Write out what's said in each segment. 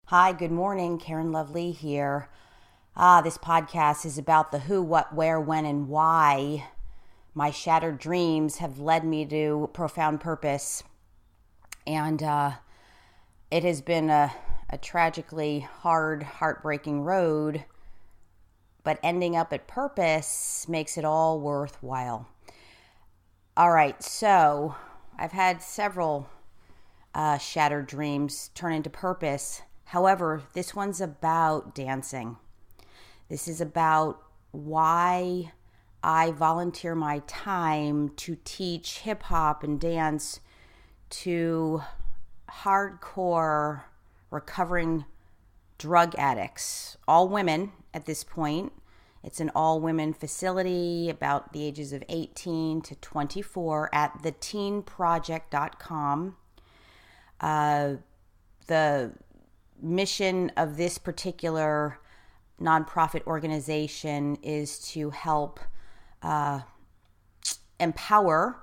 Hi, good morning. KarenLoveLee here. This podcast is about the who, what, where, when, and why my shattered dreams have led me to profound purpose. And it has been a tragically hard, heartbreaking road, but ending up at purpose makes it all worthwhile. All right, so I've had several shattered dreams turn into purpose. However, this one's about dancing. This is about why I volunteer my time to teach hip hop and dance to hardcore recovering drug addicts, all women at this point. It's an all women facility about the ages of 18 to 24 at theteenproject.com. The mission of this particular nonprofit organization is to help empower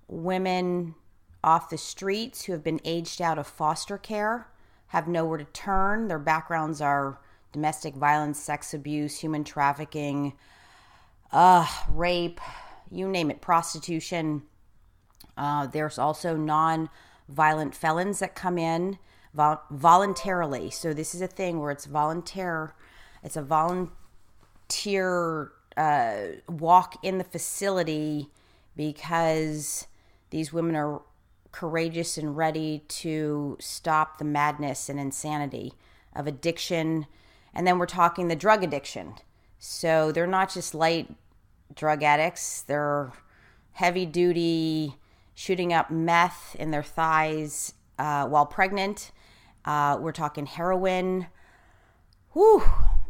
women off the streets who have been aged out of foster care, have nowhere to turn. Their backgrounds are domestic violence, sex abuse, human trafficking, rape, you name it, prostitution. There's also non-violent felons that come in voluntarily. So this is a thing where it's volunteer. It's a volunteer walk in the facility because these women are courageous and ready to stop the madness and insanity of addiction. And then we're talking the drug addiction. So they're not just light drug addicts. They're heavy duty, shooting up meth in their thighs while pregnant. We're talking heroin. Whew.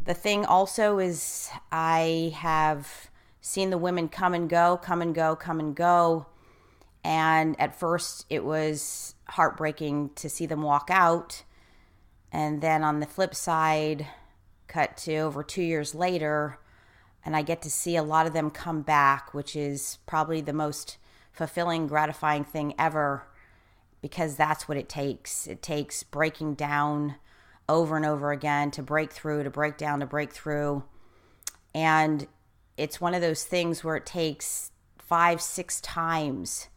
The thing also is I have seen the women come and go. And at first it was heartbreaking to see them walk out. And then on the flip side, cut to over 2 years later, and I get to see a lot of them come back, which is probably the most fulfilling, gratifying thing ever, because that's what it takes. It takes breaking down over and over again to break through, to break down, to break through. And it's one of those things where it takes 5-6 times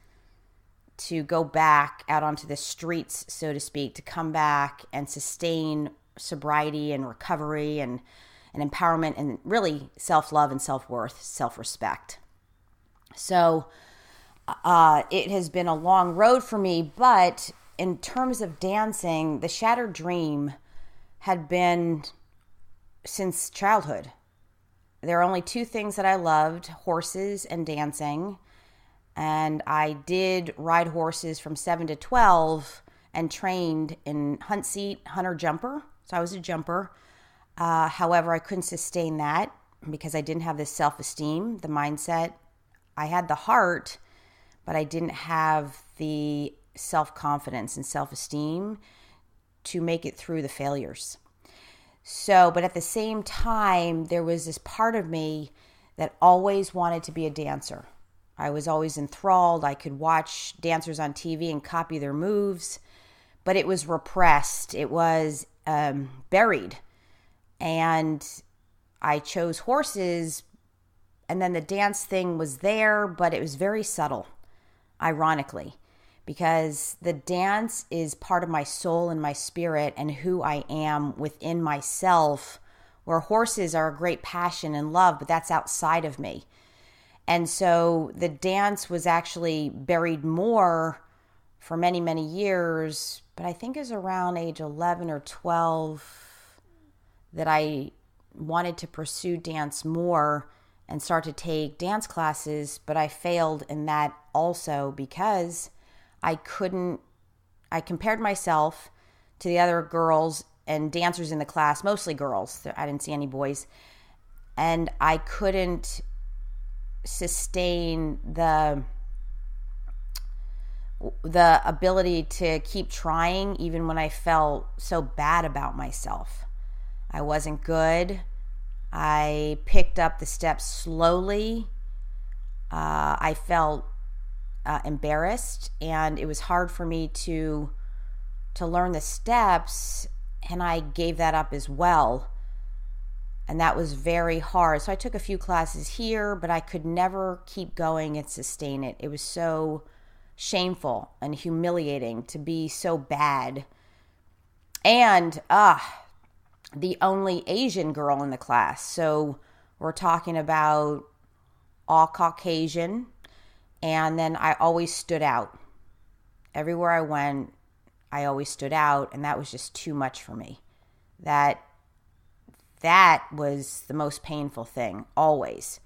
to go back out onto the streets, so to speak, to come back and sustain sobriety and recovery and empowerment and really self-love and self-worth, self-respect. So it has been a long road for me, but in terms of dancing, the shattered dream had been since childhood. There are only two things that I loved, horses and dancing. And I did ride horses from 7 to 12 and trained in hunt seat, hunter jumper. So I was a jumper. However, I couldn't sustain that because I didn't have the self-esteem, the mindset. I had the heart, but I didn't have the self-confidence and self-esteem to make it through the failures. So, but at the same time, there was this part of me that always wanted to be a dancer. I was always enthralled. I could watch dancers on TV and copy their moves, but it was repressed. It was buried. And I chose horses, and then the dance thing was there, but it was very subtle, ironically, because the dance is part of my soul and my spirit and who I am within myself, where horses are a great passion and love, but that's outside of me. And so the dance was actually buried more for many, many years, but I think it was around age 11 or 12 that I wanted to pursue dance more and start to take dance classes, but I failed in that also because I compared myself to the other girls and dancers in the class, mostly girls. I didn't see any boys. And I couldn't sustain the ability to keep trying even when I felt so bad about myself. I wasn't good. I picked up the steps slowly. I felt embarrassed, and it was hard for me to learn the steps and I gave that up as well. And that was very hard. So I took a few classes here, but I could never keep going and sustain it. It was so shameful and humiliating to be so bad. And the only Asian girl in the class. So we're talking about all Caucasian. And then I always stood out. Everywhere I went, I always stood out. And that was just too much for me. That was the most painful thing, always.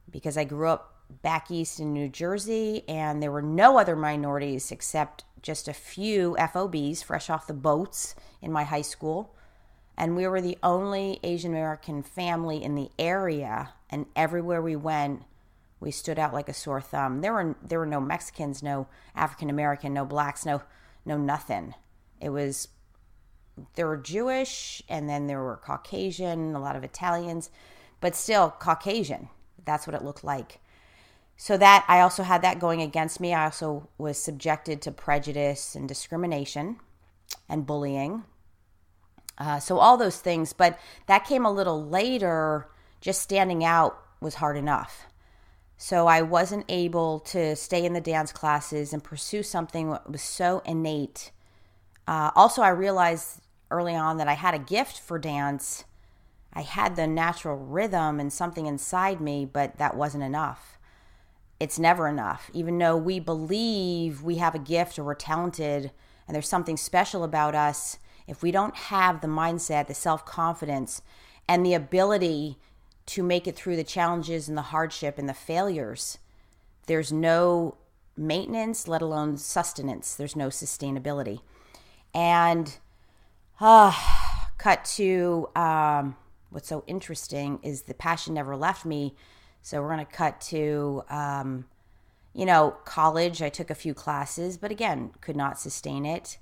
Because I grew up back east in New Jersey, and there were no other minorities except just a few FOBs, fresh off the boats, in my high school. And we were the only Asian American family in the area, and everywhere we went, we stood out like a sore thumb. There were no Mexicans, no African American, no blacks, no nothing. There were Jewish, and then there were Caucasian, a lot of Italians, but still Caucasian. That's what it looked like. So that I also had that going against me. I also was subjected to prejudice and discrimination and bullying. So all those things, but that came a little later. Just standing out was hard enough. So I wasn't able to stay in the dance classes and pursue something that was so innate. Also, I realized early on that I had a gift for dance. I had the natural rhythm and something inside me, but that wasn't enough. It's never enough. Even though we believe we have a gift or we're talented and there's something special about us, if we don't have the mindset, the self-confidence, and the ability to make it through the challenges and the hardship and the failures, there's no maintenance, let alone sustenance. There's no sustainability. And cut to what's so interesting is the passion never left me. So we're going to cut to, college. I took a few classes, but again, could not sustain it.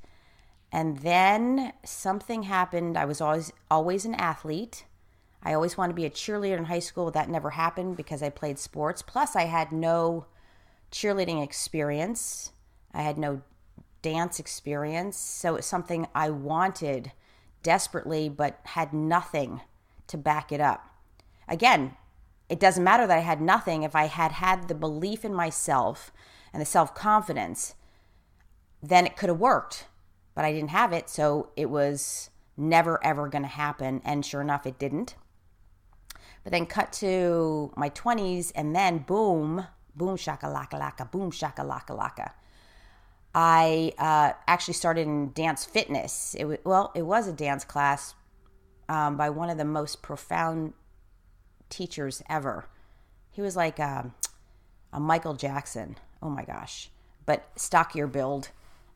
And then something happened. I was always an athlete. I always wanted to be a cheerleader in high school. That never happened because I played sports. Plus, I had no cheerleading experience. I had no dance experience. So it's something I wanted desperately, but had nothing to back it up. Again, it doesn't matter that I had nothing. If I had the belief in myself and the self-confidence, then it could have worked. But I didn't have it, so it was never, ever going to happen. And sure enough, it didn't. But then cut to my 20s, and then boom shakalaka, boom shakalaka. I actually started in dance fitness. It was a dance class by one of the most profound teachers ever. He was like a Michael Jackson. Oh my gosh. But stockier build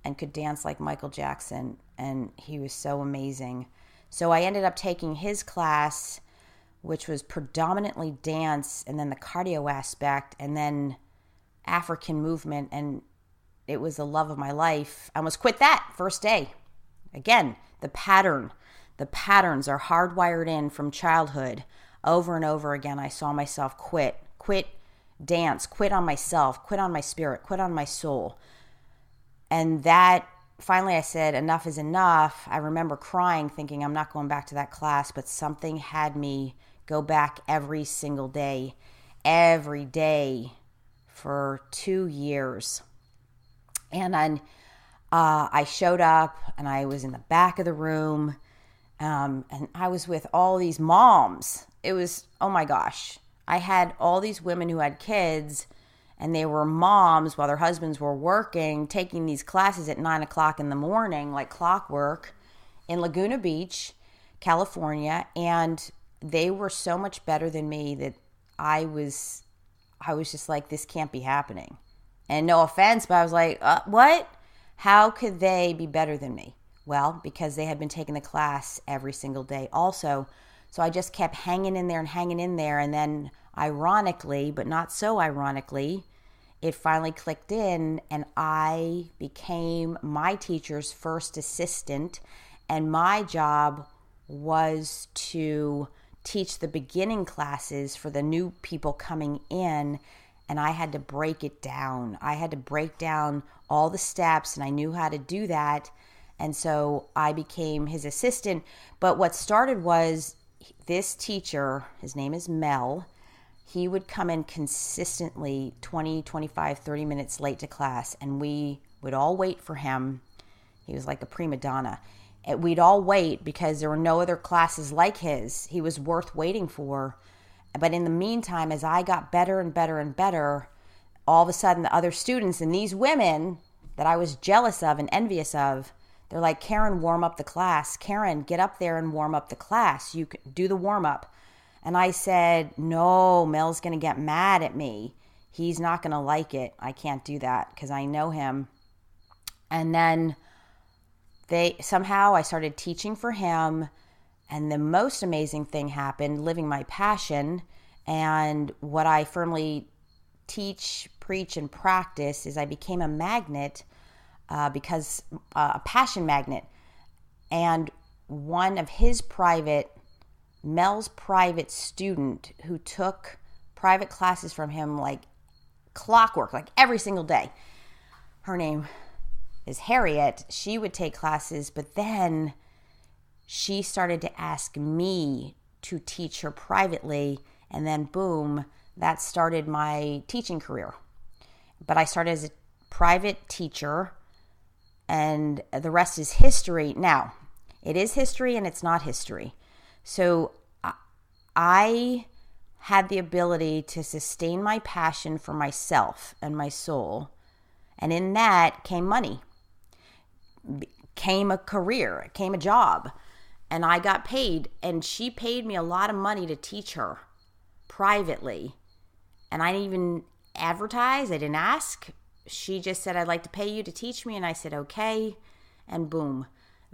and could dance like Michael Jackson. And he was so amazing. So I ended up taking his class, which was predominantly dance and then the cardio aspect and then African movement. And it was the love of my life. I almost quit that first day. Again, the patterns are hardwired in from childhood. Over and over again, I saw myself quit dance, quit on myself, quit on my spirit, quit on my soul. And that, finally I said, enough is enough. I remember crying, thinking I'm not going back to that class, but something had me go back every single day, every day for 2 years. And then I showed up and I was in the back of the room and I was with all these moms. It was, oh my gosh. I had all these women who had kids and they were moms while their husbands were working, taking these classes at 9 o'clock in the morning, like clockwork, in Laguna Beach, California. And they were so much better than me that I was just like, this can't be happening. And no offense, but I was like, what? How could they be better than me? Well, because they had been taking the class every single day also. So I just kept hanging in there. And then ironically, but not so ironically, it finally clicked in and I became my teacher's first assistant. And my job was to teach the beginning classes for the new people coming in. And I had to break it down. I had to break down all the steps and I knew how to do that. And so I became his assistant. But what started was this teacher, his name is Mel, he would come in consistently 20, 25, 30 minutes late to class, and we would all wait for him. He was like a prima donna. And we'd all wait because there were no other classes like his. He was worth waiting for. But in the meantime, as I got better and better and better, all of a sudden the other students and these women that I was jealous of and envious of, they're like, Karen, warm up the class. Karen, get up there and warm up the class. You can do the warm up. And I said, no, Mel's going to get mad at me. He's not going to like it. I can't do that because I know him. And then somehow I started teaching for him. And the most amazing thing happened, living my passion. And what I firmly teach, preach, and practice is I became a magnet because a passion magnet. And one of Mel's private student who took private classes from him like clockwork, like every single day. Her name is Harriet. She would take classes, but then she started to ask me to teach her privately, and then boom, that started my teaching career. But I started as a private teacher, and the rest is history. Now, it is history and it's not history. So I had the ability to sustain my passion for myself and my soul. And in that came money, came a career, came a job. And I got paid. And she paid me a lot of money to teach her privately. And I didn't even advertise. I didn't ask. She just said, I'd like to pay you to teach me. And I said, okay. And boom.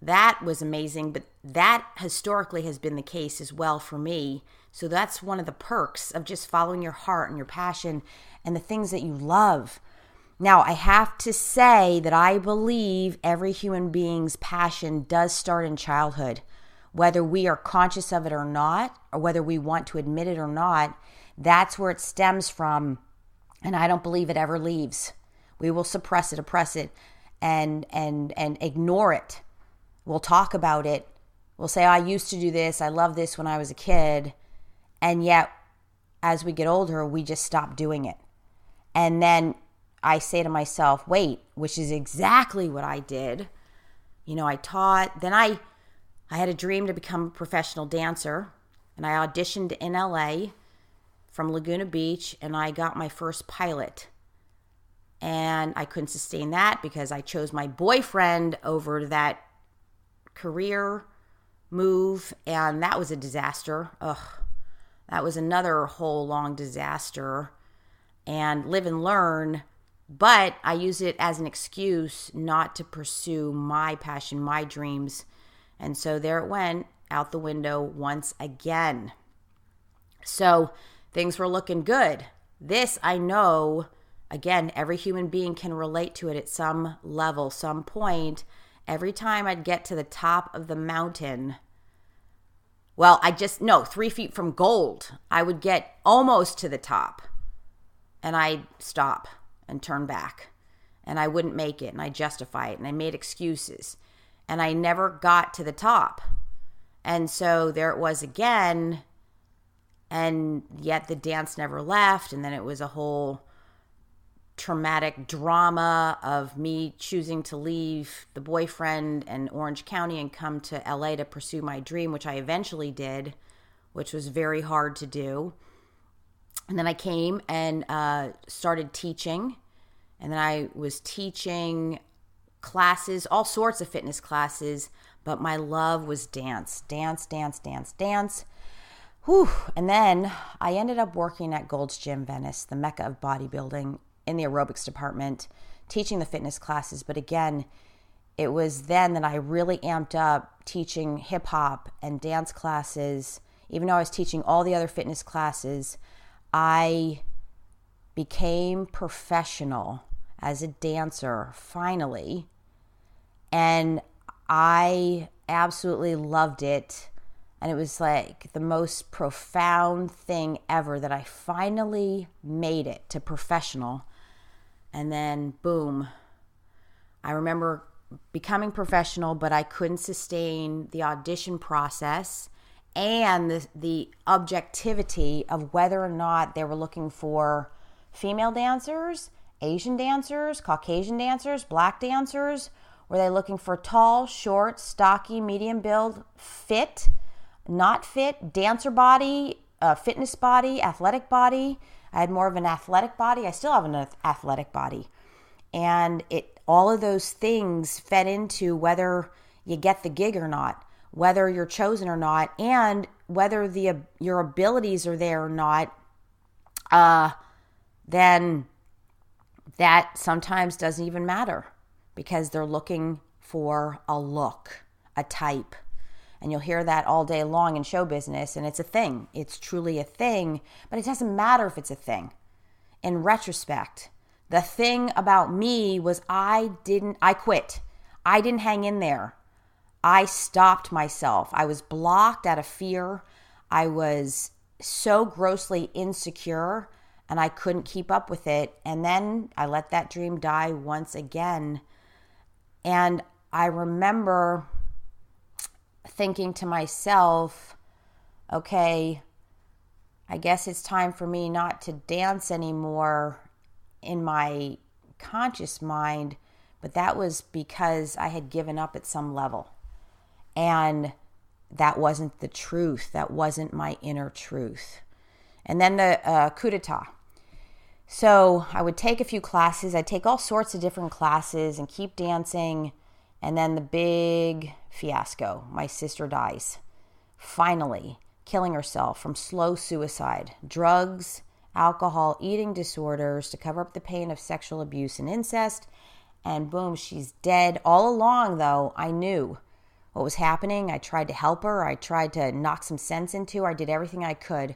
That was amazing, but that historically has been the case as well for me. So that's one of the perks of just following your heart and your passion and the things that you love. Now, I have to say that I believe every human being's passion does start in childhood. Whether we are conscious of it or not, or whether we want to admit it or not, that's where it stems from. And I don't believe it ever leaves. We will suppress it, oppress it, and ignore it. We'll talk about it. We'll say, I used to do this. I love this when I was a kid. And yet, as we get older, we just stop doing it. And then I say to myself, wait, which is exactly what I did. I taught. Then I had a dream to become a professional dancer. And I auditioned in LA from Laguna Beach. And I got my first pilot. And I couldn't sustain that because I chose my boyfriend over that career move, and that was a disaster. That was another whole long disaster. And live and learn, but I use it as an excuse not to pursue my passion, my dreams. And so there it went out the window once again. So things were looking good. This I know, again, every human being can relate to it at some level, some point. Every time I'd get to the top of the mountain, 3 feet from gold, I would get almost to the top and I'd stop and turn back and I wouldn't make it and I'd justify it and I made excuses and I never got to the top. And so there it was again, and yet the dance never left. And then it was a whole traumatic drama of me choosing to leave the boyfriend and Orange County and come to LA to pursue my dream, which I eventually did, which was very hard to do. And then I came and started teaching. And then I was teaching classes, all sorts of fitness classes, but my love was dance. Whew. And then I ended up working at Gold's Gym Venice, the mecca of bodybuilding, in the aerobics department, teaching the fitness classes. But again, it was then that I really amped up teaching hip hop and dance classes. Even though I was teaching all the other fitness classes, I became professional as a dancer finally. And I absolutely loved it. And it was like the most profound thing ever that I finally made it to professional. And then boom, I remember becoming professional, but I couldn't sustain the audition process and the objectivity of whether or not they were looking for female dancers, Asian dancers, Caucasian dancers, black dancers. Were they looking for tall, short, stocky, medium build, fit, not fit, dancer body, fitness body, athletic body? I had more of an athletic body. I still have an athletic body. And all of those things fed into whether you get the gig or not, whether you're chosen or not, and whether your abilities are there or not. Then that sometimes doesn't even matter because they're looking for a look, a type. And you'll hear that all day long in show business, and it's a thing. It's truly a thing, but it doesn't matter if it's a thing. In retrospect, the thing about me was I quit. I didn't hang in there. I stopped myself. I was blocked out of fear. I was so grossly insecure, and I couldn't keep up with it. And then I let that dream die once again. And I remember thinking to myself, okay, I guess it's time for me not to dance anymore in my conscious mind, but that was because I had given up at some level. And that wasn't the truth. That wasn't my inner truth. And then the coup d'etat. So I would take a few classes. I'd take all sorts of different classes and keep dancing. And then the big fiasco. My sister dies. Finally, killing herself from slow suicide. Drugs, alcohol, eating disorders to cover up the pain of sexual abuse and incest. And boom, she's dead. All along, though, I knew what was happening. I tried to help her. I tried to knock some sense into her. I did everything I could,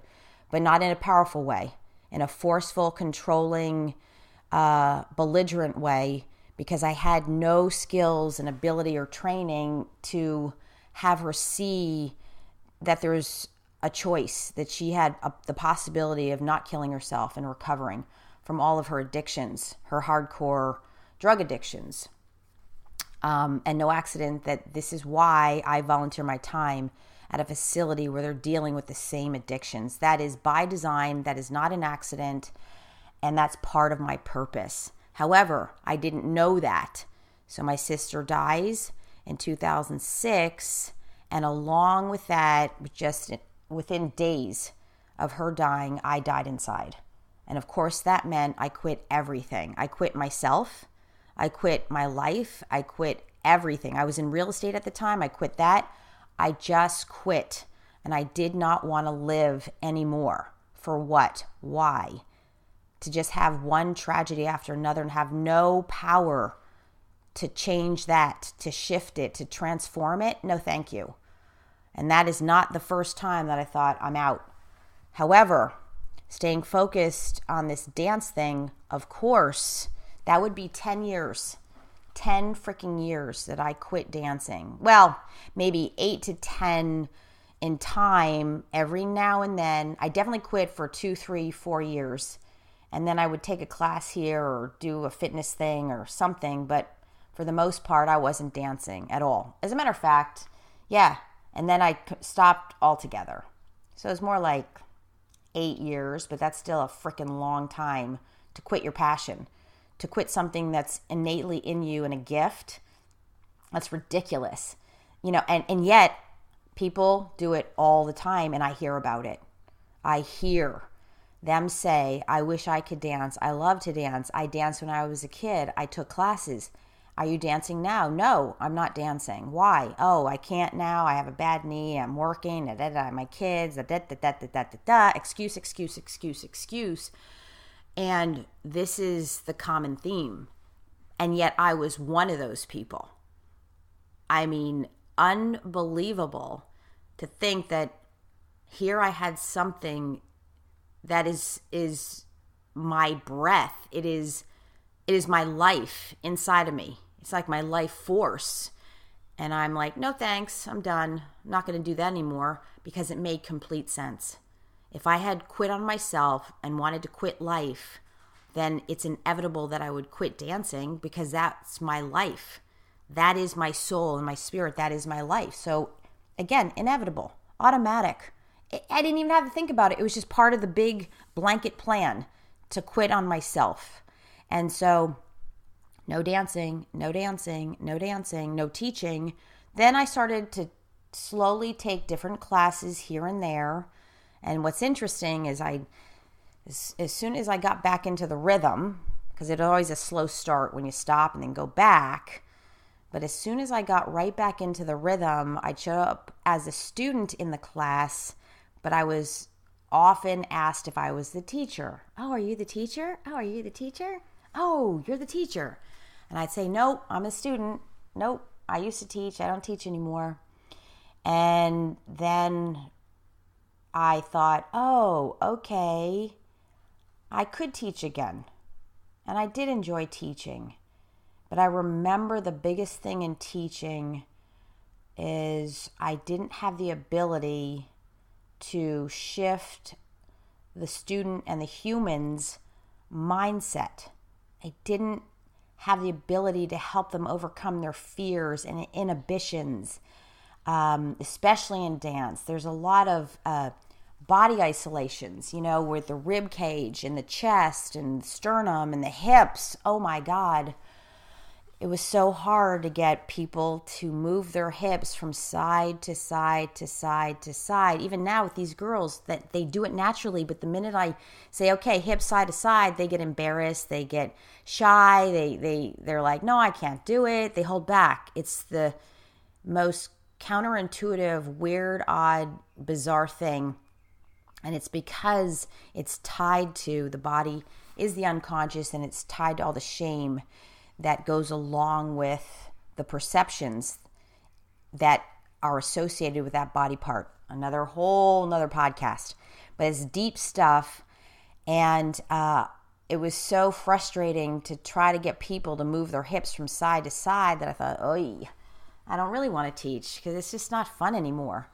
but not in a powerful way, in a forceful, controlling, belligerent way, because I had no skills and ability or training to have her see that there's a choice, that she had the possibility of not killing herself and recovering from all of her addictions, her hardcore drug addictions. And no accident that this is why I volunteer my time at a facility where they're dealing with the same addictions. That is by design. That is not an accident. And that's part of my purpose. However, I didn't know that. So my sister dies in 2006. And along with that, just within days of her dying, I died inside. And of course, that meant I quit everything. I quit myself. I quit my life. I quit everything. I was in real estate at the time. I quit that. I just quit. And I did not want to live anymore. For what? Why? To just have one tragedy after another and have no power to change that, to shift it, to transform it? No, thank you. And that is not the first time that I thought I'm out. However, staying focused on this dance thing, of course, that would be 10 years, 10 freaking years that I quit dancing. Well, maybe 8 to 10 in time every now and then. I definitely quit for 2, 3, 4 years. And then I would take a class here or do a fitness thing or something. But for the most part, I wasn't dancing at all. As a matter of fact, yeah. And then I stopped altogether. So it was more like 8 years, but that's still a freaking long time to quit your passion. To quit something that's innately in you and a gift, that's ridiculous. And yet people do it all the time, and I hear about it. I hear them say, I wish I could dance. I love to dance. I danced when I was a kid. I took classes. Are you dancing now? No, I'm not dancing. Why? Oh, I can't now. I have a bad knee. I'm working. My kids. Excuse, excuse, excuse, excuse. And this is the common theme. And yet I was one of those people. I mean, unbelievable to think that here I had something that is my breath. It is my life inside of me. It's like my life force. And I'm like, no thanks, I'm done. I'm not going to do that anymore, because it made complete sense. If I had quit on myself and wanted to quit life, then it's inevitable that I would quit dancing, because that's my life. That is my soul and my spirit. That is my life. So again, inevitable, automatic. I didn't even have to think about it. It was just part of the big blanket plan to quit on myself. And so no dancing, no dancing, no dancing, no teaching. Then I started to slowly take different classes here and there. And what's interesting is as soon as I got back into the rhythm, because it's always a slow start when you stop and then go back. But as soon as I got right back into the rhythm, I'd show up as a student in the class, but I was often asked if I was the teacher. Oh, are you the teacher? Oh, are you the teacher? Oh, you're the teacher. And I'd say, nope, I'm a student. Nope, I used to teach. I don't teach anymore. And then I thought, oh, okay, I could teach again. And I did enjoy teaching. But I remember the biggest thing in teaching is I didn't have the ability to shift the student and the human's mindset. I didn't have the ability to help them overcome their fears and inhibitions, especially in dance. There's a lot of body isolations, with the rib cage and the chest and the sternum and the hips. Oh my God. It was so hard to get people to move their hips from side to side to side to side. Even now with these girls, that they do it naturally, but the minute I say, okay, hips side to side, they get embarrassed, they get shy, they're like, no, I can't do it. They hold back. It's the most counterintuitive, weird, odd, bizarre thing. And it's because it's tied to the body is the unconscious, and it's tied to all the shame that goes along with the perceptions that are associated with that body part. Another podcast. But it's deep stuff. And it was so frustrating to try to get people to move their hips from side to side that I thought, I don't really want to teach because it's just not fun anymore.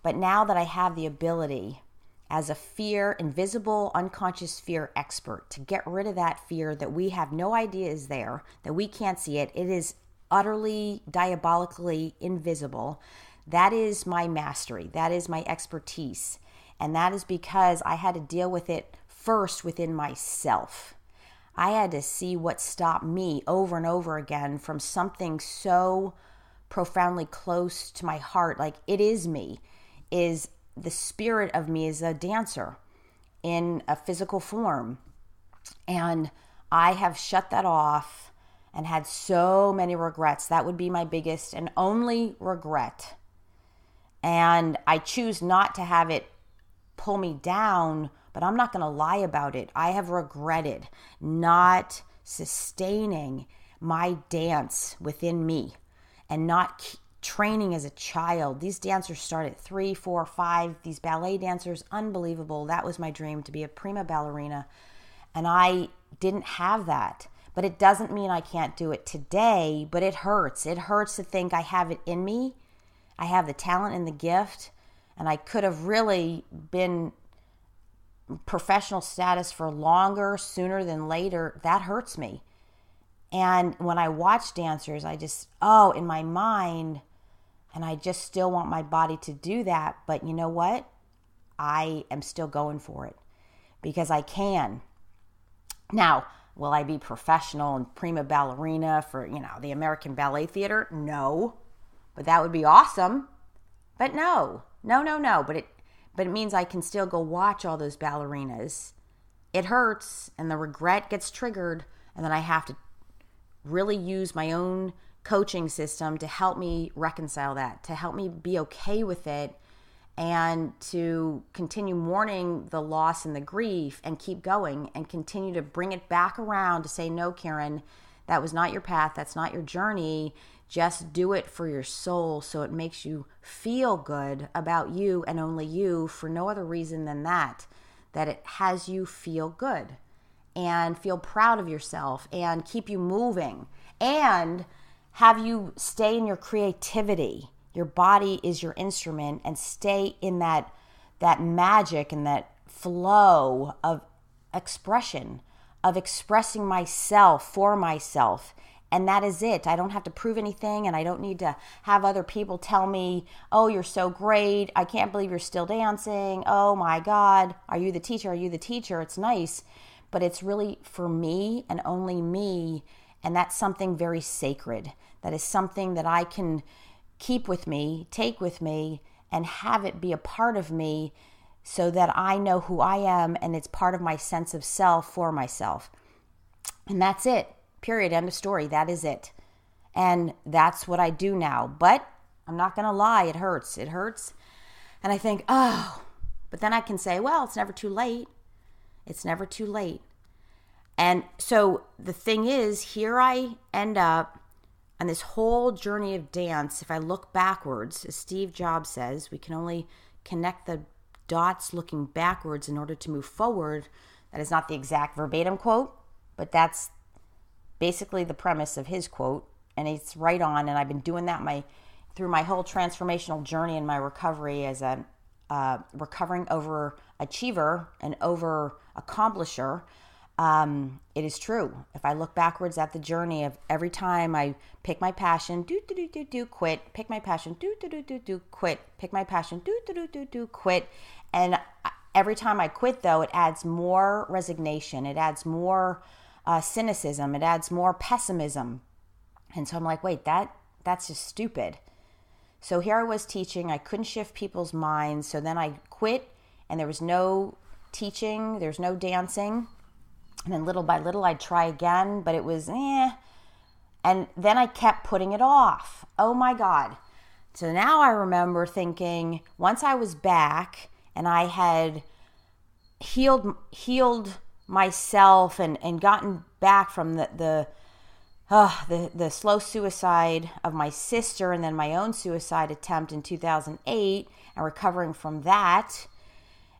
But now that I have the ability as a invisible, unconscious fear expert, to get rid of that fear that we have no idea is there, that we can't see it. It is utterly, diabolically invisible. That is my mastery. That is my expertise. And that is because I had to deal with it first within myself. I had to see what stopped me over and over again from something so profoundly close to my heart, like it is me, is the spirit of me is a dancer in a physical form. And I have shut that off and had so many regrets. That would be my biggest and only regret. And I choose not to have it pull me down, but I'm not going to lie about it. I have regretted not sustaining my dance within me and not training as a child. These dancers start at 3, 4, 5. These ballet dancers, unbelievable. That was my dream, to be a prima ballerina. And I didn't have that. But it doesn't mean I can't do it today, but it hurts. It hurts to think I have it in me. I have the talent and the gift, and I could have really been professional status for longer, sooner than later. That hurts me. And when I watch dancers, I just, in my mind, and I just still want my body to do that. But you know what? I am still going for it because I can. Now, will I be professional and prima ballerina for, the American Ballet Theater? No. But that would be awesome. But no. But it means I can still go watch all those ballerinas. It hurts and the regret gets triggered, and then I have to really use my own coaching system to help me reconcile that, to help me be okay with it, and to continue mourning the loss and the grief and keep going and continue to bring it back around to say, no, Karen, that was not your path. That's not your journey. Just do it for your soul so it makes you feel good about you and only you, for no other reason than that it has you feel good and feel proud of yourself and keep you moving and have you stay in your creativity. Your body is your instrument, and stay in that magic and that flow of expression, of expressing myself for myself And that is it. I don't have to prove anything, and I don't need to have other people tell me, oh, you're so great. I can't believe you're still dancing. Oh my God. Are you the teacher? Are you the teacher? It's nice, but it's really for me and only me. And that's something very sacred. That is something that I can keep with me, take with me, and have it be a part of me so that I know who I am, and it's part of my sense of self for myself. And that's it. Period. End of story. That is it. And that's what I do now. But I'm not going to lie. It hurts. It hurts. And I think, oh, but then I can say, well, it's never too late. It's never too late. And so the thing is, here I end up on this whole journey of dance. If I look backwards, as Steve Jobs says, we can only connect the dots looking backwards in order to move forward. That is not the exact verbatim quote, but that's basically the premise of his quote, and it's right on. And I've been doing that through my whole transformational journey in my recovery as a recovering overachiever and over accomplisher. It is true. If I look backwards at the journey of every time I pick my passion, quit, pick my passion, quit, pick my passion, quit, and every time I quit, though, it adds more resignation. It adds more cynicism. It adds more pessimism. And so I'm like, wait, that's just stupid. So here I was teaching. I couldn't shift people's minds. So then I quit, and there was no teaching. There's no dancing. And then little by little, I'd try again, but it was And then I kept putting it off. Oh my God. So now I remember thinking, once I was back and I had healed myself and gotten back from the slow suicide of my sister and then my own suicide attempt in 2008 and recovering from that,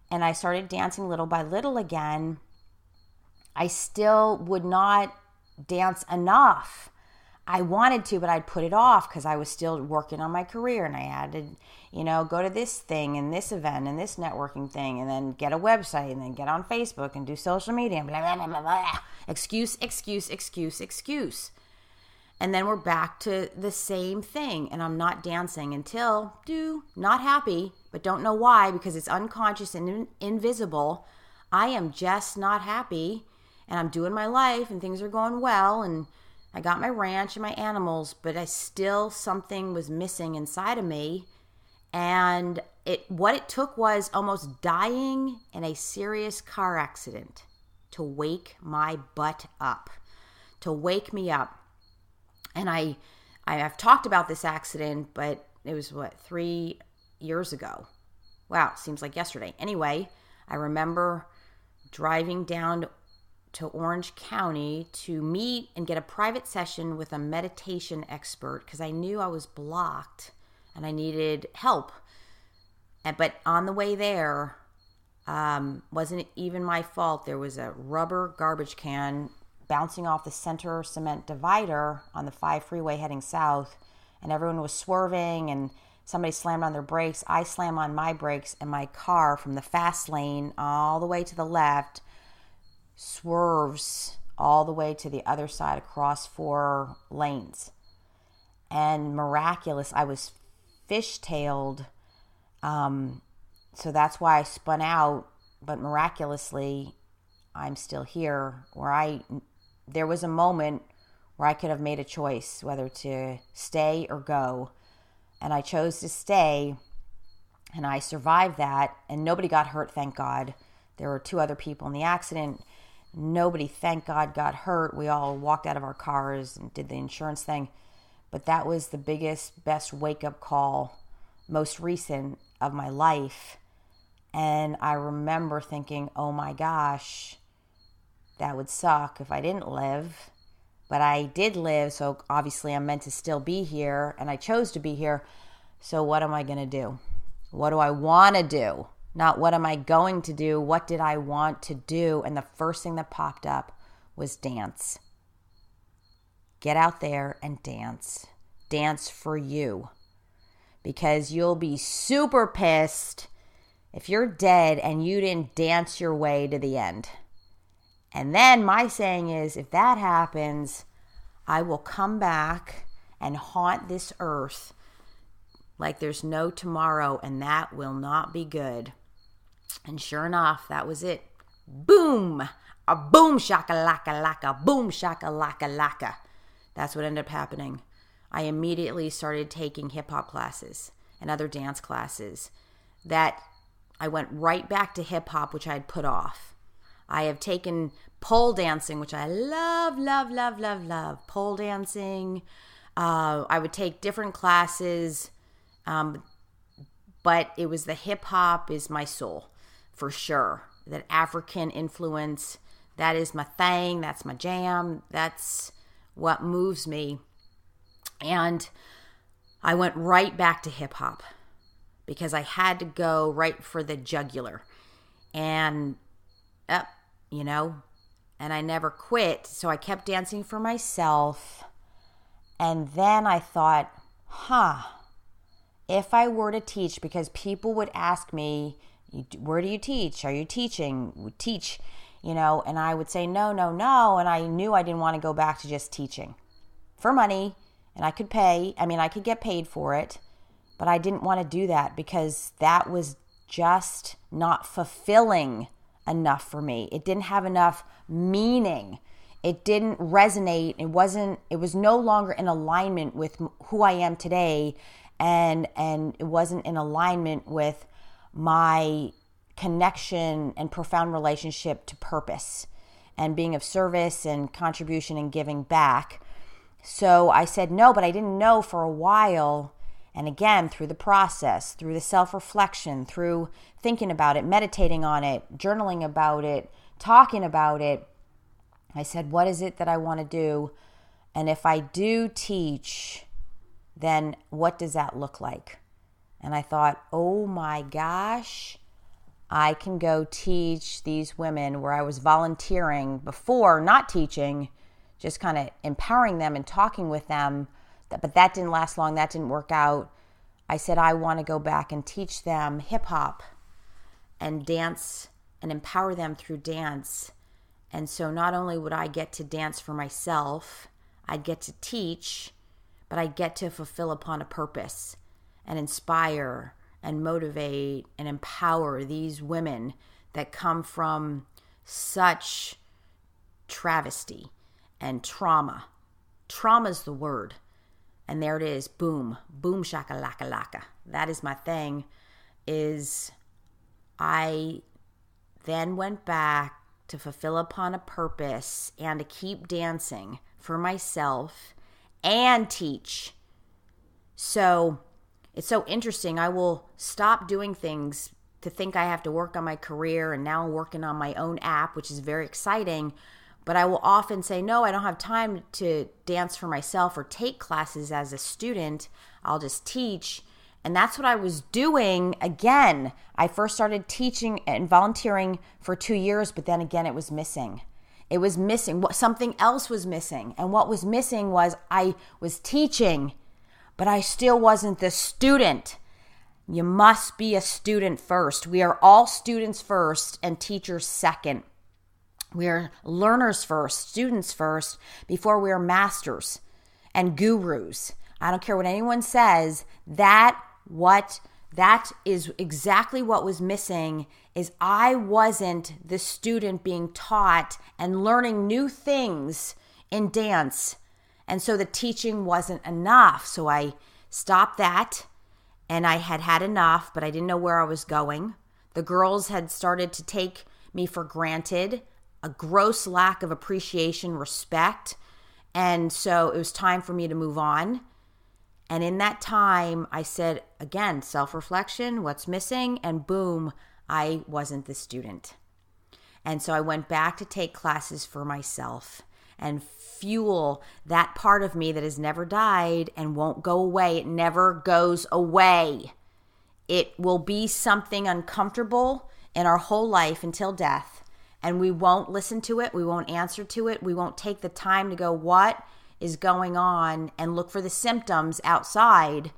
and I started dancing little by little again, I still would not dance enough. I wanted to, but I'd put it off because I was still working on my career, and I had to, go to this thing and this event and this networking thing, and then get a website and then get on Facebook and do social media and blah, blah, blah, blah, blah. Excuse. And then we're back to the same thing, and I'm not dancing until, not happy, but don't know why, because it's unconscious and invisible. I am just not happy, and I'm doing my life and things are going well, and I got my ranch and my animals, but something was missing inside of me. And what it took was almost dying in a serious car accident to wake my butt up, to wake me up. And I've talked about this accident, but it was 3 years ago. Wow, seems like yesterday. Anyway, I remember driving down to Orange County to meet and get a private session with a meditation expert because I knew I was blocked and I needed help. But on the way there, wasn't even my fault. There was a rubber garbage can bouncing off the center cement divider on the 5 freeway heading south, and everyone was swerving, and somebody slammed on their brakes. I slammed on my brakes, and my car from the fast lane all the way to the left swerves all the way to the other side across 4 lanes. And miraculous, I was fishtailed, so that's why I spun out, but miraculously I'm still here, there was a moment where I could have made a choice whether to stay or go, and I chose to stay, and I survived that, and nobody got hurt, thank God. There were 2 other people in the accident. Nobody, thank God, got hurt. We all walked out of our cars and did the insurance thing. But that was the biggest, best wake-up call, most recent of my life. And I remember thinking, oh my gosh, that would suck if I didn't live. But I did live, so obviously I'm meant to still be here, and I chose to be here. So what am I going to do? What do I want to do? Not what am I going to do? What did I want to do? And the first thing that popped up was dance. Get out there and dance. Dance for you. Because you'll be super pissed if you're dead and you didn't dance your way to the end. And then my saying is, if that happens, I will come back and haunt this earth like there's no tomorrow, and that will not be good. And sure enough, that was it. Boom! A boom shakalaka-laka, boom shakalaka-laka. That's what ended up happening. I immediately started taking hip-hop classes and other dance classes. That I went right back to hip-hop, which I had put off. I have taken pole dancing, which I love, love, love, love, love. Pole dancing. I would take different classes, but it was the hip-hop is my soul, for sure. That African influence, that is my thing. That's my jam. That's what moves me. And I went right back to hip-hop because I had to go right for the jugular. And, and I never quit. So I kept dancing for myself. And then I thought, if I were to teach, because people would ask me, where do you teach? Are you teaching? Teach, and I would say, no. And I knew I didn't want to go back to just teaching for money. And I could get paid for it. But I didn't want to do that because that was just not fulfilling enough for me. It didn't have enough meaning. It didn't resonate. It was no longer in alignment with who I am today. And it wasn't in alignment with my connection and profound relationship to purpose and being of service and contribution and giving back. So I said no, but I didn't know for a while. And again, through the process, through the self-reflection, through thinking about it, meditating on it, journaling about it, talking about it, I said, what is it that I want to do? And if I do teach, then what does that look like? And I thought, oh my gosh, I can go teach these women where I was volunteering before, not teaching, just kind of empowering them and talking with them. But that didn't last long. That didn't work out. I said, I want to go back and teach them hip hop and dance and empower them through dance. And so not only would I get to dance for myself, I'd get to teach, but I'd get to fulfill upon a purpose and inspire and motivate and empower these women that come from such travesty and trauma. Trauma's the word. And there it is. Boom. Boom shakalaka-laka. That is my thing. I then went back to fulfill upon a purpose and to keep dancing for myself and teach. So it's so interesting. I will stop doing things to think I have to work on my career, and now I'm working on my own app, which is very exciting. But I will often say, no, I don't have time to dance for myself or take classes as a student. I'll just teach. And that's what I was doing. Again, I first started teaching and volunteering for 2 years, but then again, it was missing. It was missing. Something else was missing. And what was missing was I was teaching, but I still wasn't the student. You must be a student first. We are all students first and teachers second. We are learners first, students first, before we are masters and gurus. I don't care what anyone says. That is exactly what was missing. Is I wasn't the student being taught and learning new things in dance. And so the teaching wasn't enough. So I stopped that, and I had enough, but I didn't know where I was going. The girls had started to take me for granted. A gross lack of appreciation, respect. And so it was time for me to move on. And in that time, I said, again, self-reflection, what's missing? And boom, I wasn't the student. And so I went back to take classes for myself and fuel that part of me that has never died and won't go away. It never goes away. It will be something uncomfortable in our whole life until death. And we won't listen to it. We won't answer to it. We won't take the time to go, what is going on, and look for the symptoms outside.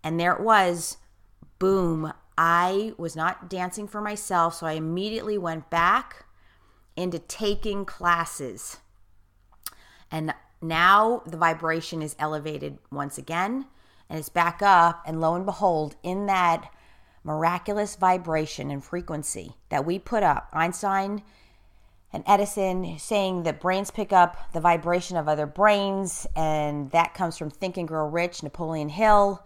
And there it was. Boom. I was not dancing for myself. So I immediately went back into taking classes. And Now the vibration is elevated once again, and it's back up, and lo and behold, in that miraculous vibration and frequency that we put up, Einstein and Edison saying that brains pick up the vibration of other brains, and that comes from Think and Grow Rich, Napoleon Hill,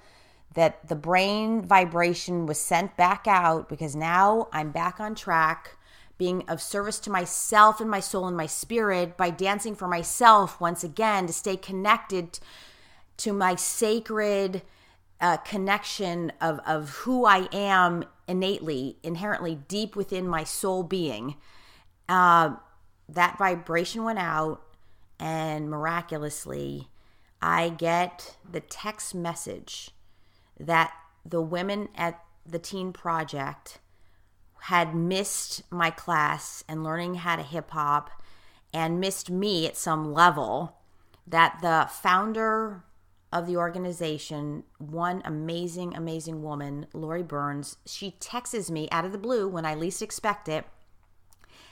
that the brain vibration was sent back out because now I'm back on track, being of service to myself and my soul and my spirit by dancing for myself once again to stay connected to my sacred connection of who I am innately, inherently deep within my soul being. That vibration went out, and miraculously I get the text message that the women at the Teen Project had missed my class and learning how to hip hop and missed me at some level, that the founder of the organization, one amazing, amazing woman, Lori Burns, she texts me out of the blue when I least expect it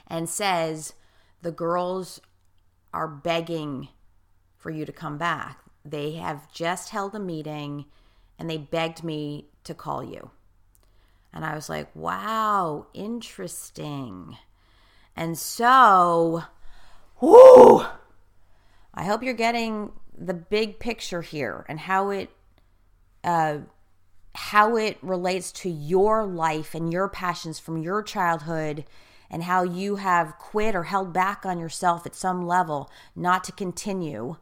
and says, the girls are begging for you to come back. They have just held a meeting and they begged me to call you. And I was like, wow, interesting. And so, I hope you're getting the big picture here and how it relates to your life and your passions from your childhood, and how you have quit or held back on yourself at some level not to continue.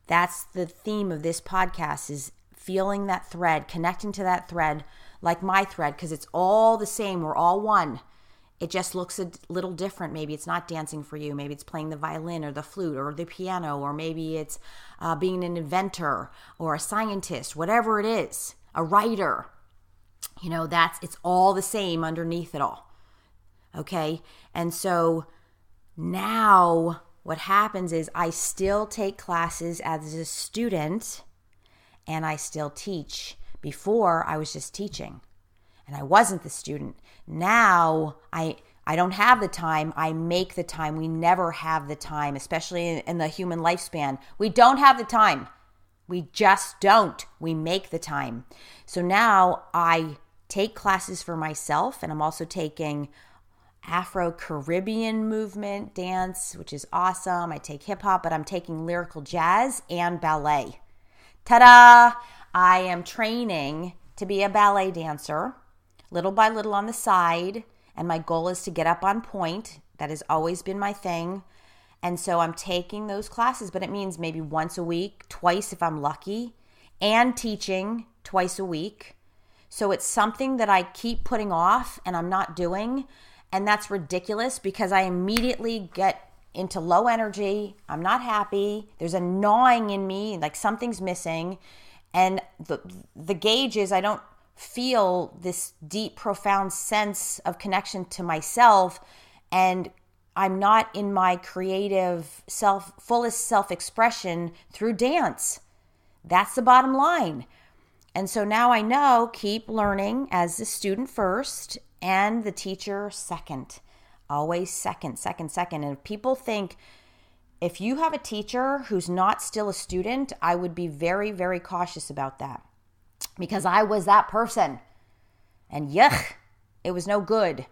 That's the theme of this podcast, is feeling that thread, connecting to that thread like my thread, because it's all the same. We're all one. It just looks a little different. Maybe it's not dancing for you. Maybe it's playing the violin or the flute or the piano, or maybe it's being an inventor or a scientist, whatever it is, a writer. It's all the same underneath it all. Okay? And so now what happens is I still take classes as a student and I still teach. Before, I was just teaching and I wasn't the student. Now I don't have the time. I make the time. We never have the time, especially in the human lifespan. We don't have the time. We just don't. We make the time. So now I take classes for myself, and I'm also taking Afro-Caribbean movement dance, which is awesome. I take hip hop, but I'm taking lyrical jazz and ballet. Ta-da! I am training to be a ballet dancer, little by little on the side, and my goal is to get up on point. That has always been my thing. And so I'm taking those classes, but it means maybe once a week, twice if I'm lucky, and teaching twice a week. So it's something that I keep putting off and I'm not doing, and that's ridiculous because I immediately get into low energy. I'm not happy. There's a gnawing in me, like something's missing. And the gauge is I don't feel this deep, profound sense of connection to myself, and I'm not in my creative fullest self-expression through dance. That's the bottom line. And so now I know, keep learning as the student first and the teacher second. Always second. And if people think, if you have a teacher who's not still a student, I would be very, very cautious about that, because I was that person. And yuck, it was no good.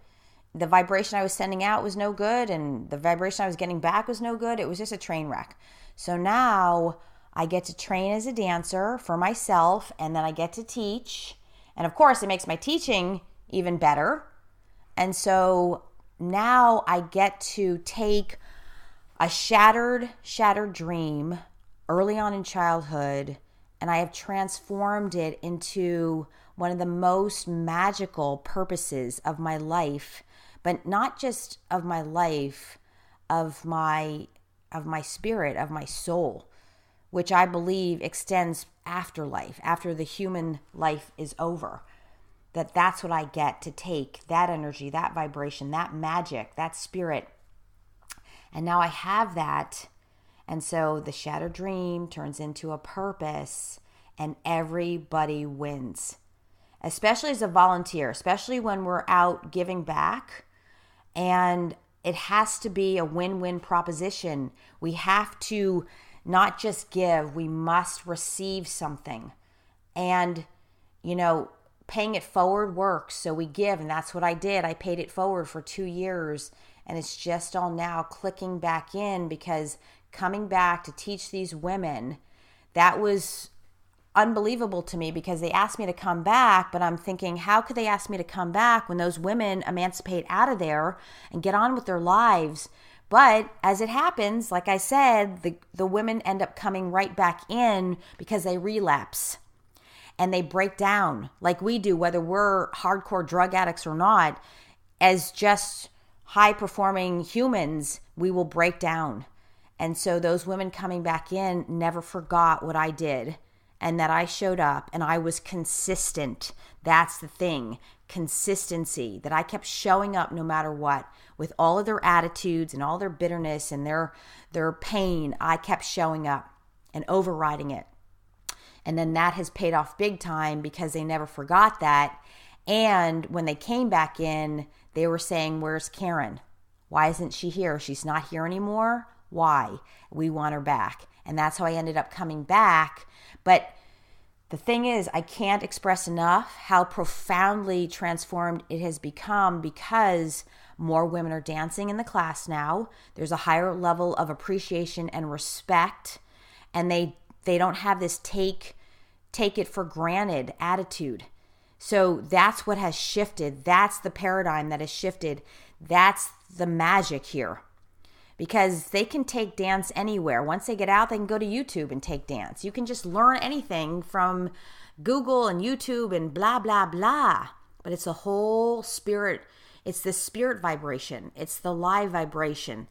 The vibration I was sending out was no good, and the vibration I was getting back was no good. It was just a train wreck. So now I get to train as a dancer for myself, and then I get to teach. And of course, it makes my teaching even better. And so now I get to take a shattered dream early on in childhood, and I have transformed it into one of the most magical purposes of my life, but not just of my life, of my spirit, of my soul, which I believe extends after life, after the human life is over. That's what I get to take, that energy, that vibration, that magic, that spirit. And now I have that. And so the shattered dream turns into a purpose, and everybody wins. Especially as a volunteer, especially when we're out giving back. And it has to be a win-win proposition. We have to not just give, we must receive something. And, paying it forward works. So we give, and that's what I did. I paid it forward for 2 years, and it's just all now clicking back in, because coming back to teach these women, that was unbelievable to me, because they asked me to come back, but I'm thinking, how could they ask me to come back when those women emancipate out of there and get on with their lives? But as it happens, like I said, the women end up coming right back in because they relapse and they break down like we do, whether we're hardcore drug addicts or not. As just high-performing humans, we will break down. And so those women coming back in never forgot what I did, and that I showed up and I was consistent. That's the thing, consistency, that I kept showing up no matter what. With all of their attitudes and all their bitterness and their pain, I kept showing up and overriding it. And then that has paid off big time, because they never forgot that. And when they came back in, they were saying, "Where's Karen? Why isn't she here? She's not here anymore. Why? We want her back." And that's how I ended up coming back. But the thing is, I can't express enough how profoundly transformed it has become, because more women are dancing in the class now. There's a higher level of appreciation and respect, and they don't have this take it for granted attitude. So that's what has shifted. That's the paradigm that has shifted. That's the magic here. Because they can take dance anywhere. Once they get out, they can go to YouTube and take dance. You can just learn anything from Google and YouTube and blah, blah, blah. But it's a whole spirit. It's the spirit vibration. It's the live vibration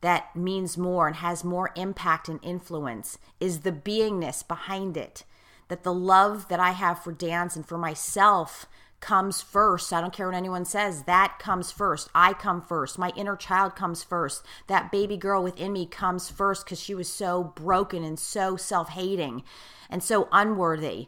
that means more and has more impact and influence, is the beingness behind it. That the love that I have for dance and for myself comes first. I don't care what anyone says. That comes first. I come first. My inner child comes first. That baby girl within me comes first, because she was so broken and so self-hating and so unworthy.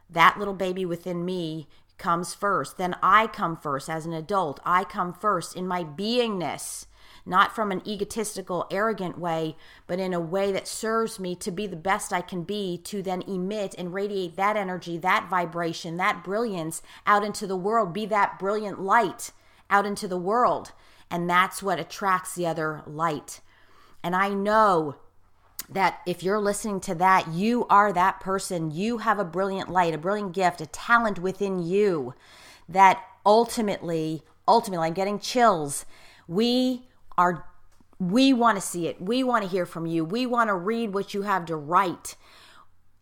That little baby within me comes first. Then I come first as an adult. I come first in my beingness, not from an egotistical, arrogant way, but in a way that serves me to be the best I can be, to then emit and radiate that energy, that vibration, that brilliance out into the world, be that brilliant light out into the world. And that's what attracts the other light. And I know that if you're listening to that, you are that person. You have a brilliant light, a brilliant gift, a talent within you that ultimately, I'm getting chills. We want to see it. We want to hear from you. We want to read what you have to write.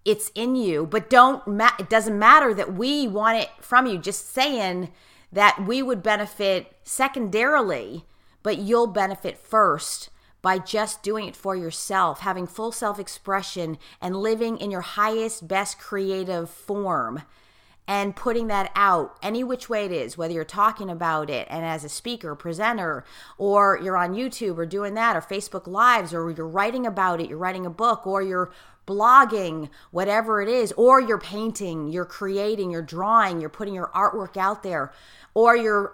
It's in you, but it doesn't matter that we want it from you. Just saying that we would benefit secondarily, but you'll benefit first by just doing it for yourself, having full self-expression and living in your highest, best creative form. And putting that out any which way it is, whether you're talking about it and as a speaker, presenter, or you're on YouTube or doing that, or Facebook Lives, or you're writing about it, you're writing a book, or you're blogging, whatever it is, or you're painting, you're creating, you're drawing, you're putting your artwork out there, or you're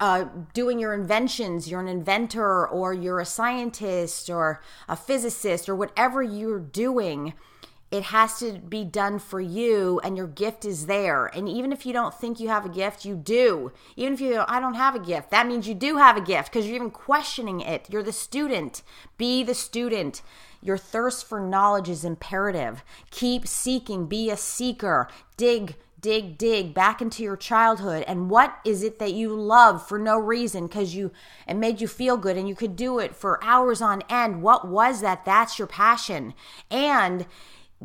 doing your inventions, you're an inventor, or you're a scientist or a physicist, or whatever you're doing. It has to be done for you, and your gift is there. And even if you don't think you have a gift, you do. Even if you go, I don't have a gift, that means you do have a gift, because you're even questioning it. You're the student. Be the student. Your thirst for knowledge is imperative. Keep seeking. Be a seeker. Dig back into your childhood. And what is it that you love for no reason, because it made you feel good and you could do it for hours on end? What was that? That's your passion. And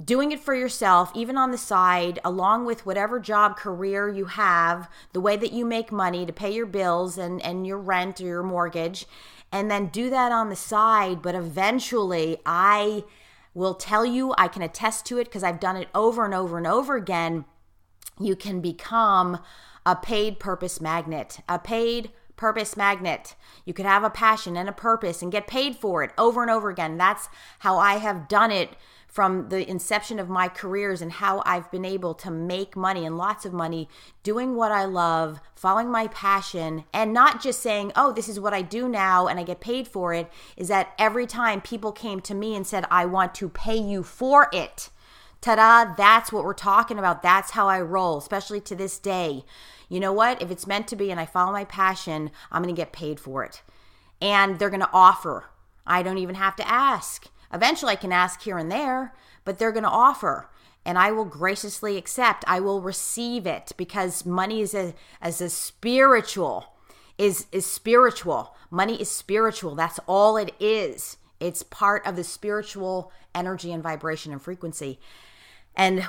doing it for yourself, even on the side, along with whatever job, career you have, the way that you make money to pay your bills and your rent or your mortgage, and then do that on the side. But eventually, I will tell you, I can attest to it because I've done it over and over and over again, you can become a paid purpose magnet, You could have a passion and a purpose and get paid for it over and over again. That's how I have done it from the inception of my careers and how I've been able to make money and lots of money doing what I love, following my passion, and not just saying, oh, this is what I do now and I get paid for it, is that every time people came to me and said, I want to pay you for it. Ta-da, that's what we're talking about. That's how I roll, especially to this day. You know what? If it's meant to be and I follow my passion, I'm going to get paid for it. And they're going to offer. I don't even have to ask. Eventually I can ask here and there, but they're going to offer. And I will graciously accept. I will receive it, because money is spiritual. Money is spiritual. That's all it is. It's part of the spiritual energy and vibration and frequency. And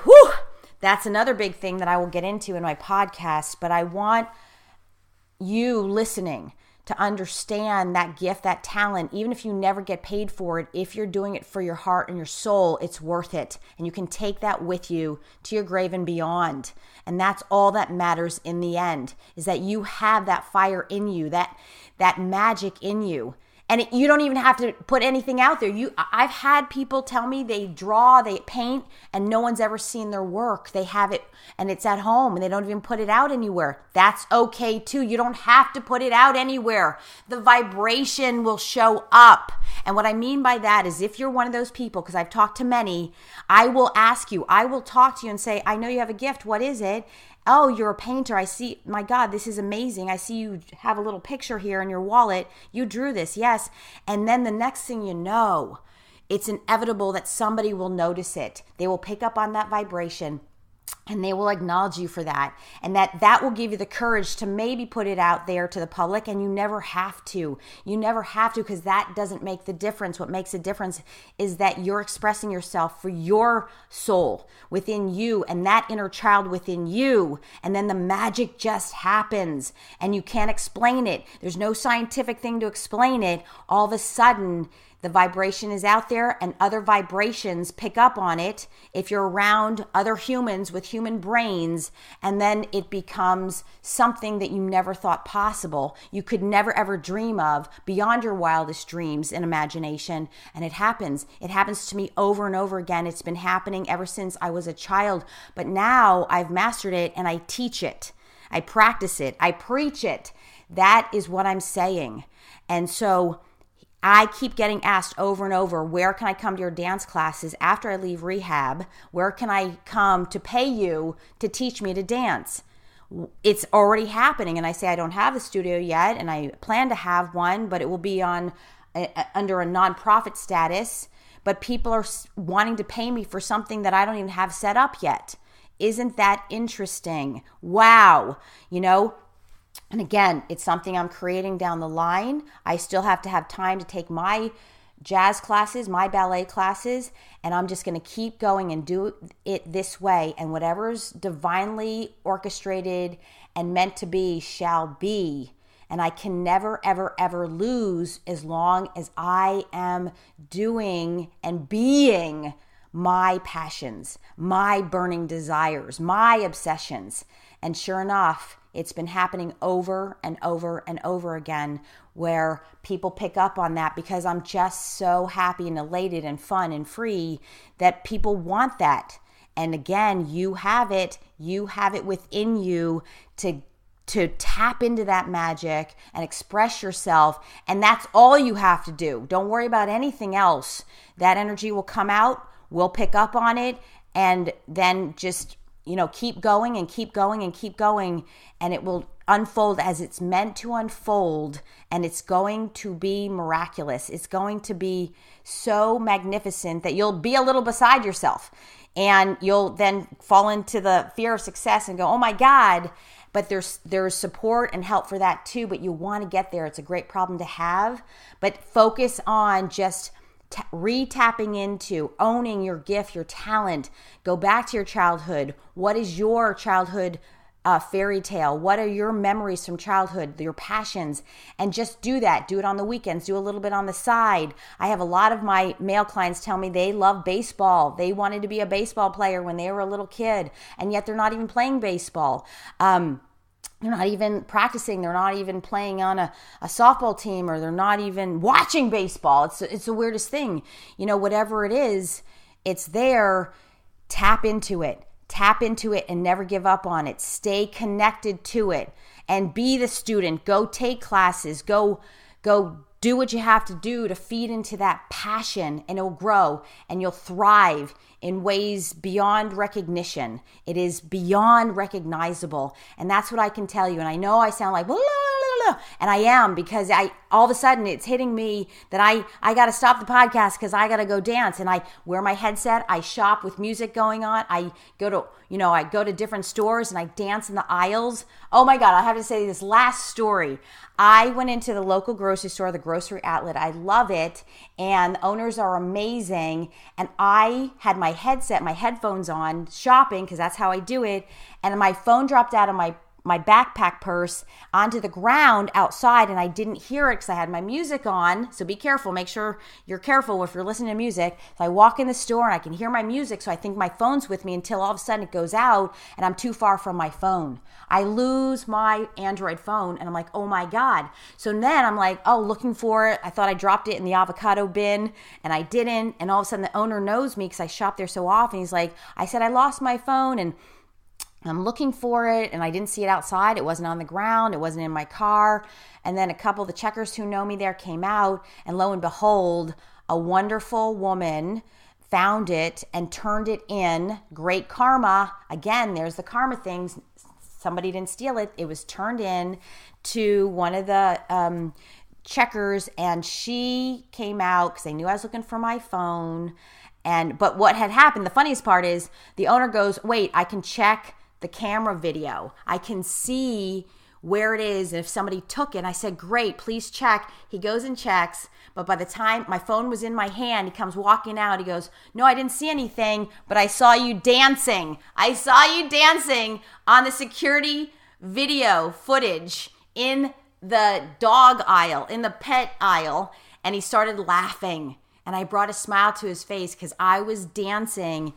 that's another big thing that I will get into in my podcast. But I want you listening to understand that gift, that talent, even if you never get paid for it, if you're doing it for your heart and your soul, it's worth it. And you can take that with you to your grave and beyond. And that's all that matters in the end, is that you have that fire in you, that magic in you. And you don't even have to put anything out there. I've had people tell me they draw, they paint, and no one's ever seen their work. They have it, and it's at home, and they don't even put it out anywhere. That's okay too. You don't have to put it out anywhere. The vibration will show up. And what I mean by that is, if you're one of those people, because I've talked to many, I will ask you, I will talk to you and say, I know you have a gift. What is it? Oh, you're a painter. I see. My God, this is amazing. I see you have a little picture here in your wallet. You drew this. Yes. And then the next thing you know, it's inevitable that somebody will notice it. They will pick up on that vibration, and they will acknowledge you for that. And that will give you the courage to maybe put it out there to the public, and you never have to. You never have to, because that doesn't make the difference. What makes a difference is that you're expressing yourself for your soul within you and that inner child within you. And then the magic just happens, and you can't explain it. There's no scientific thing to explain it. All of a sudden, the vibration is out there, and other vibrations pick up on it if you're around other humans with human brains, and then it becomes something that you never thought possible. You could never ever dream of, beyond your wildest dreams and imagination, and it happens. It happens to me over and over again. It's been happening ever since I was a child, but now I've mastered it, and I teach it. I practice it. I preach it. That is what I'm saying. And so I keep getting asked over and over, where can I come to your dance classes after I leave rehab? Where can I come to pay you to teach me to dance? It's already happening. And I say, I don't have the studio yet, and I plan to have one, but it will be under a nonprofit status. But people are wanting to pay me for something that I don't even have set up yet. Isn't that interesting? Wow. And again, it's something I'm creating down the line. I still have to have time to take my jazz classes, my ballet classes, and I'm just going to keep going and do it this way. And whatever's divinely orchestrated and meant to be shall be. And I can never, ever, ever lose as long as I am doing and being my passions, my burning desires, my obsessions. And sure enough, it's been happening over and over and over again, where people pick up on that, because I'm just so happy and elated and fun and free that people want that. And again, you have it within you to tap into that magic and express yourself. And that's all you have to do. Don't worry about anything else. That energy will come out, we'll pick up on it, and then just keep going and keep going and keep going, and it will unfold as it's meant to unfold, and it's going to be miraculous. It's going to be so magnificent that you'll be a little beside yourself, and you'll then fall into the fear of success and go, oh my God. But there's support and help for that too, but you want to get there. It's a great problem to have, but focus on just re-tapping into owning your gift, your talent. Go back to your childhood. What is your childhood fairy tale? What are your memories from childhood, your passions? And just do that. Do it on the weekends. Do a little bit on the side. I have a lot of my male clients tell me they love baseball. They wanted to be a baseball player when they were a little kid, and yet they're not even playing baseball. They're not even practicing. They're not even playing on a softball team, or they're not even watching baseball. It's the weirdest thing. Whatever it is, It's there. Tap into it. Tap into it and never give up on it. Stay connected to it and be the student. Go take classes. Go do what you have to do to feed into that passion, and it'll grow and you'll thrive in ways beyond recognition. It is beyond recognizable. And that's what I can tell you. And I know I sound like, blah, blah, blah, blah, and I am, because all of a sudden it's hitting me that I got to stop the podcast because I got to go dance. And I wear my headset. I shop with music going on. I go to different stores and I dance in the aisles. Oh my God, I have to say this last story. I went into the local grocery store, the grocery outlet. I love it. And the owners are amazing. And I had my headset, my headphones on, shopping, because that's how I do it. And my phone dropped out of my backpack purse onto the ground outside, and I didn't hear it because I had my music on. So be careful. Make sure you're careful if you're listening to music. So I walk in the store and I can hear my music, so I think my phone's with me until all of a sudden it goes out and I'm too far from my phone. I lose my Android phone and I'm like, oh my God. So then I'm like, looking for it. I thought I dropped it in the avocado bin and I didn't. And all of a sudden the owner knows me because I shop there so often. He's like, I said I lost my phone and I'm looking for it, and I didn't see it outside. It wasn't on the ground. It wasn't in my car. And then a couple of the checkers who know me there came out, and lo and behold, a wonderful woman found it and turned it in. Great karma. Again, there's the karma things. Somebody didn't steal it. It was turned in to one of the checkers, and she came out because they knew I was looking for my phone. But what had happened, the funniest part is the owner goes, wait, I can check the camera video. I can see where it is and if somebody took it. And I said, great, please check. He goes and checks. But by the time my phone was in my hand, he comes walking out. He goes, no, I didn't see anything, but I saw you dancing. I saw you dancing on the security video footage in the dog aisle, in the pet aisle. And he started laughing. And I brought a smile to his face because I was dancing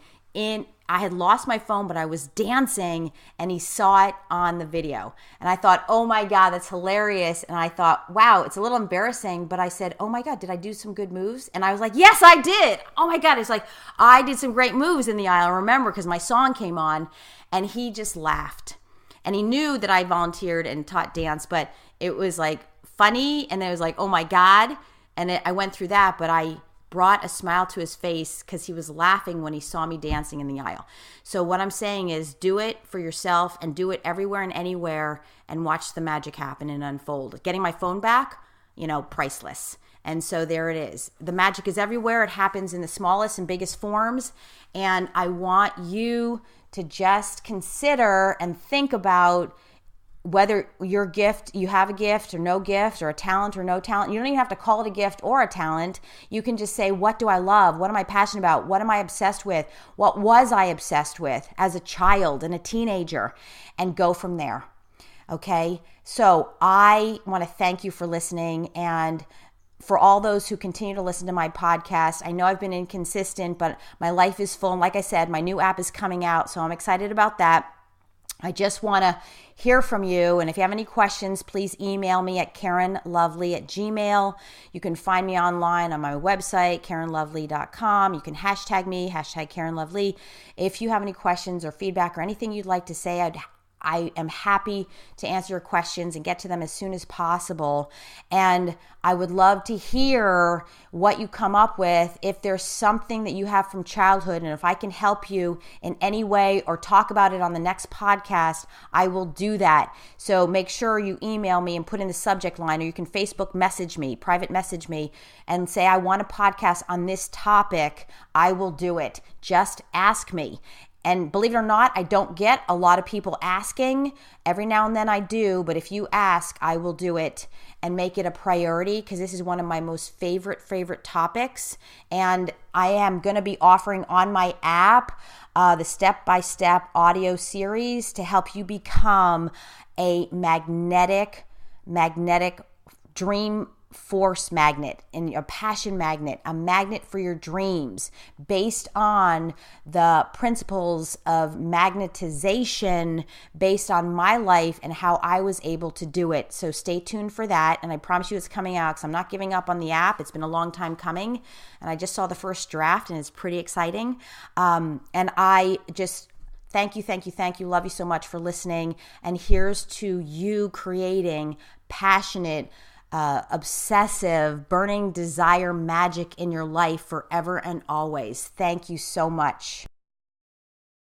I had lost my phone, but I was dancing, and he saw it on the video. And I thought, oh my God, that's hilarious. And I thought, wow, it's a little embarrassing, but I said, oh my God, did I do some good moves? And I was like, yes, I did. Oh my God. It's like, I did some great moves in the aisle. I remember because my song came on, and he just laughed. And he knew that I volunteered and taught dance, but it was like funny. And it was like, oh my God. And I went through that, but I brought a smile to his face because he was laughing when he saw me dancing in the aisle. So what I'm saying is, do it for yourself and do it everywhere and anywhere and watch the magic happen and unfold. Getting my phone back, priceless. And so there it is. The magic is everywhere. It happens in the smallest and biggest forms. And I want you to just consider and think about whether your gift, you have a gift or no gift, or a talent or no talent. You don't even have to call it a gift or a talent. You can just say, what do I love? What am I passionate about? What am I obsessed with? What was I obsessed with as a child and a teenager? And go from there. Okay? So I want to thank you for listening, and for all those who continue to listen to my podcast. I know I've been inconsistent, but my life is full. And like I said, my new app is coming out, so I'm excited about that. I just want to hear from you. And if you have any questions, please email me at KarenLoveLee@gmail. You can find me online on my website, KarenLoveLee.com. You can hashtag me, #KarenLoveLee. If you have any questions or feedback or anything you'd like to say, I am happy to answer your questions and get to them as soon as possible. And I would love to hear what you come up with. If there's something that you have from childhood, and if I can help you in any way or talk about it on the next podcast, I will do that. So make sure you email me and put in the subject line, or you can Facebook message me, private message me, and say, I want a podcast on this topic. I will do it. Just ask me. And believe it or not, I don't get a lot of people asking. Every now and then I do, but if you ask, I will do it and make it a priority, because this is one of my most favorite topics. And I am going to be offering on my app the step-by-step audio series to help you become a magnetic dream force magnet and a passion magnet, a magnet for your dreams based on the principles of magnetization based on my life and how I was able to do it. So stay tuned for that. And I promise you it's coming out because I'm not giving up on the app. It's been a long time coming. And I just saw the first draft and it's pretty exciting. And I just thank you. Love you so much for listening. And here's to you creating passionate, obsessive, burning desire magic in your life forever and always. Thank you so much.